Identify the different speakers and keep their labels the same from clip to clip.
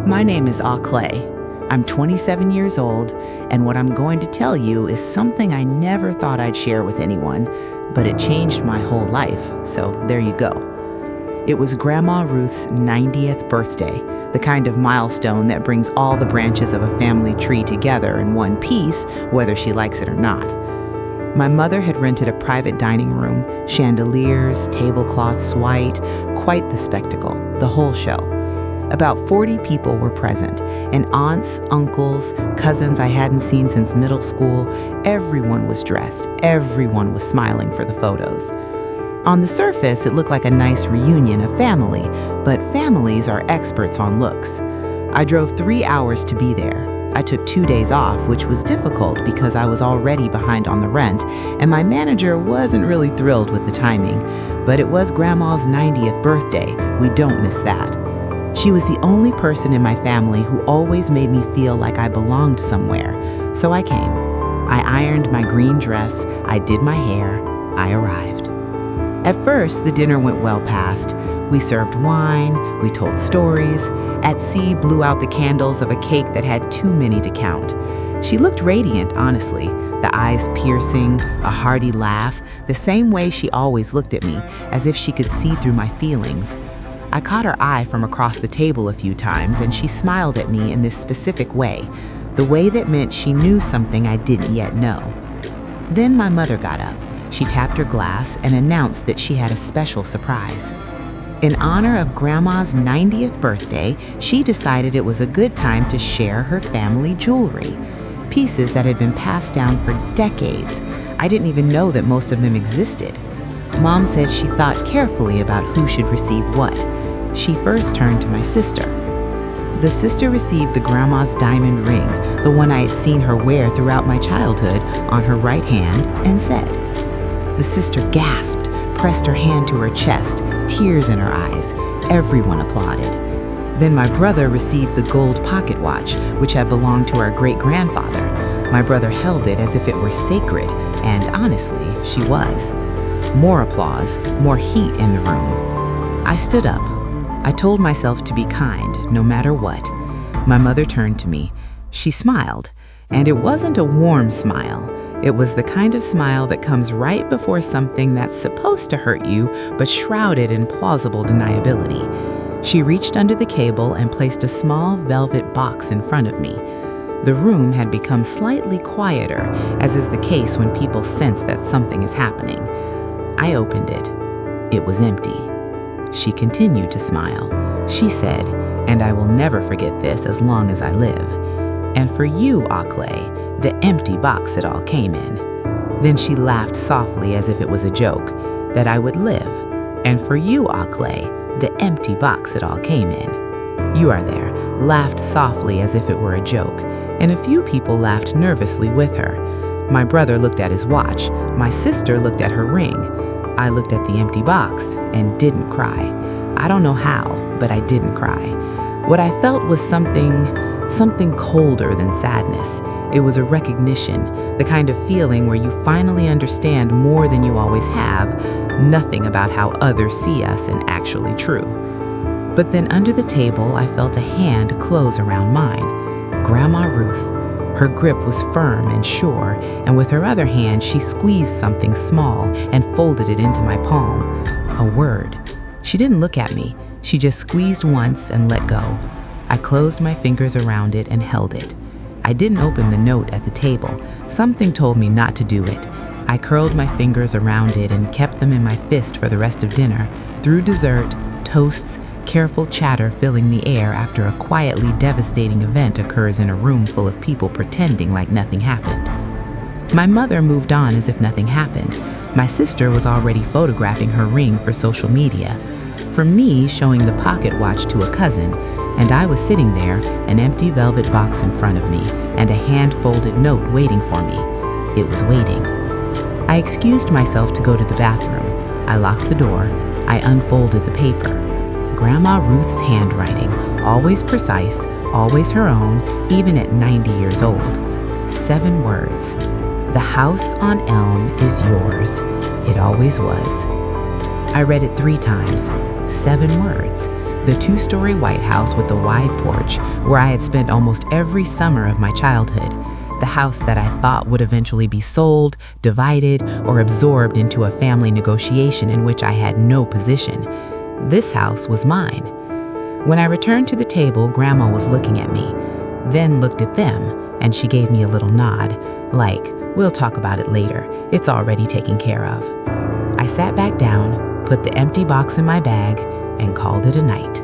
Speaker 1: My name is Clay. I'm 27 years old, and what I'm going to tell you is something I never thought I'd share with anyone, but it changed my whole life, so there you go. It was Grandma Ruth's 90th birthday, the kind of milestone that brings all the branches of a family tree together in one piece, whether she likes it or not. My mother had rented a private dining room, chandeliers, tablecloths white, quite the spectacle, the whole show. About 40 people were present, and aunts, uncles, cousins I hadn't seen since middle school. Everyone was dressed, everyone was smiling for the photos. On the surface, it looked like a nice reunion of family, but families are experts on looks. I drove 3 hours to be there. I took 2 days off, which was difficult because I was already behind on the rent, and my manager wasn't really thrilled with the timing. But it was Grandma's 90th birthday. We don't miss that. She was the only person in my family who always made me feel like I belonged somewhere. So I came. I ironed my green dress, I did my hair, I arrived. At first, the dinner went well past. We served wine, we told stories. At sea, blew out the candles of a cake that had too many to count. She looked radiant, honestly, the eyes piercing, a hearty laugh, the same way she always looked at me, as if she could see through my feelings. I caught her eye from across the table a few times, and she smiled at me in this specific way, the way that meant she knew something I didn't yet know. Then my mother got up. She tapped her glass and announced that she had a special surprise. In honor of Grandma's 90th birthday, she decided it was a good time to share her family jewelry, pieces that had been passed down for decades. I didn't even know that most of them existed. Mom said she thought carefully about who should receive what. She first turned to my sister. The sister received the Grandma's diamond ring, the one I had seen her wear throughout my childhood, on her right hand, and said. The sister gasped, pressed her hand to her chest, tears in her eyes. Everyone applauded. Then my brother received the gold pocket watch, which had belonged to our great-grandfather. My brother held it as if it were sacred, and honestly, she was. More applause, more heat in the room. I stood up. I told myself to be kind, no matter what. My mother turned to me. She smiled, and it wasn't a warm smile. It was the kind of smile that comes right before something that's supposed to hurt you, but shrouded in plausible deniability. She reached under the cable and placed a small velvet box in front of me. The room had become slightly quieter, as is the case when people sense that something is happening. I opened it. It was empty. She continued to smile. She said, and I will never forget this as long as I live, and for you, Clay, the empty box it all came in. Then she laughed softly as if it was a joke, that I would live, and for you, Clay, the empty box it all came in. You are there, laughed softly as if it were a joke, and a few people laughed nervously with her. My brother looked at his watch. My sister looked at her ring. I looked at the empty box and didn't cry. I don't know how, but I didn't cry. What I felt was something colder than sadness. It was a recognition, the kind of feeling where you finally understand more than you always have, nothing about how others see us and actually true. But then under the table, I felt a hand close around mine. Grandma Ruth. Her grip was firm and sure, and with her other hand, she squeezed something small and folded it into my palm. A word. She didn't look at me. She just squeezed once and let go. I closed my fingers around it and held it. I didn't open the note at the table. Something told me not to do it. I curled my fingers around it and kept them in my fist for the rest of dinner, through dessert, toasts, careful chatter filling the air after a quietly devastating event occurs in a room full of people pretending like nothing happened. My mother moved on as if nothing happened. My sister was already photographing her ring for social media. For me, showing the pocket watch to a cousin, and I was sitting there, an empty velvet box in front of me, and a hand-folded note waiting for me. It was waiting. I excused myself to go to the bathroom. I locked the door. I unfolded the paper. Grandma Ruth's handwriting, always precise, always her own, even at 90 years old. 7 words. The house on Elm is yours. It always was. I read it 3 times. 7 words. The two-story White House with the wide porch where I had spent almost every summer of my childhood. The house that I thought would eventually be sold, divided, or absorbed into a family negotiation in which I had no position. This house was mine. When I returned to the table, Grandma was looking at me, then looked at them, and she gave me a little nod, like, "We'll talk about it later. It's already taken care of." I sat back down, put the empty box in my bag, and called it a night.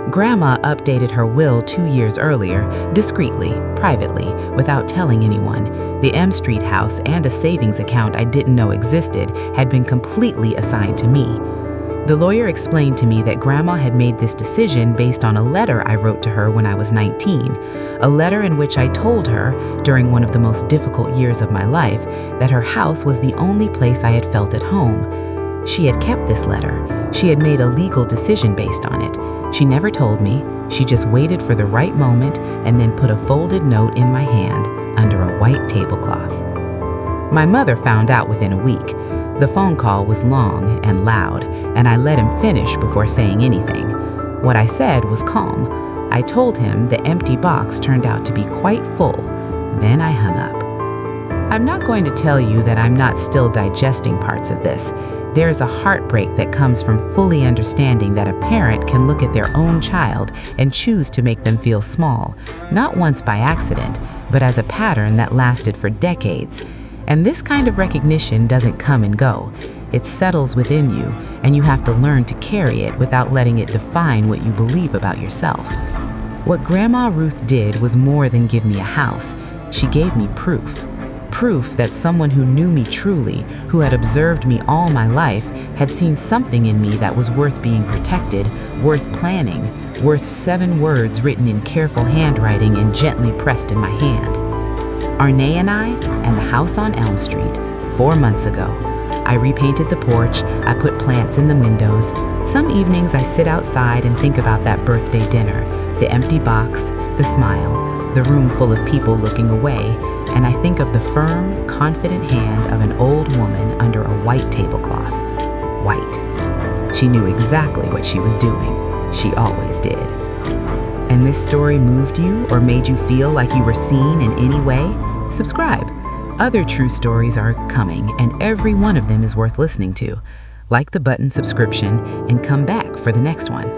Speaker 1: Grandma updated her will 2 years earlier, discreetly, privately, without telling anyone. The M Street house and a savings account I didn't know existed had been completely assigned to me. The lawyer explained to me that Grandma had made this decision based on a letter I wrote to her when I was 19, a letter in which I told her, during one of the most difficult years of my life, that her house was the only place I had felt at home. She had kept this letter. She had made a legal decision based on it. She never told me. She just waited for the right moment and then put a folded note in my hand under a white tablecloth. My mother found out within a week. The phone call was long and loud, and I let him finish before saying anything. What I said was calm. I told him the empty box turned out to be quite full. Then I hung up. I'm not going to tell you that I'm not still digesting parts of this. There is a heartbreak that comes from fully understanding that a parent can look at their own child and choose to make them feel small, not once by accident, but as a pattern that lasted for decades. And this kind of recognition doesn't come and go. It settles within you, and you have to learn to carry it without letting it define what you believe about yourself. What Grandma Ruth did was more than give me a house. She gave me proof. Proof that someone who knew me truly, who had observed me all my life, had seen something in me that was worth being protected, worth planning, worth 7 words written in careful handwriting and gently pressed in my hand. Arne and I, and the house on Elm Street, 4 months ago. I repainted the porch, I put plants in the windows. Some evenings I sit outside and think about that birthday dinner, the empty box, the smile, the room full of people looking away, and I think of the firm, confident hand of an old woman under a white tablecloth. White. She knew exactly what she was doing. She always did. And this story moved you or made you feel like you were seen in any way? Subscribe. Other true stories are coming, and every one of them is worth listening to. Like the button subscription and come back for the next one.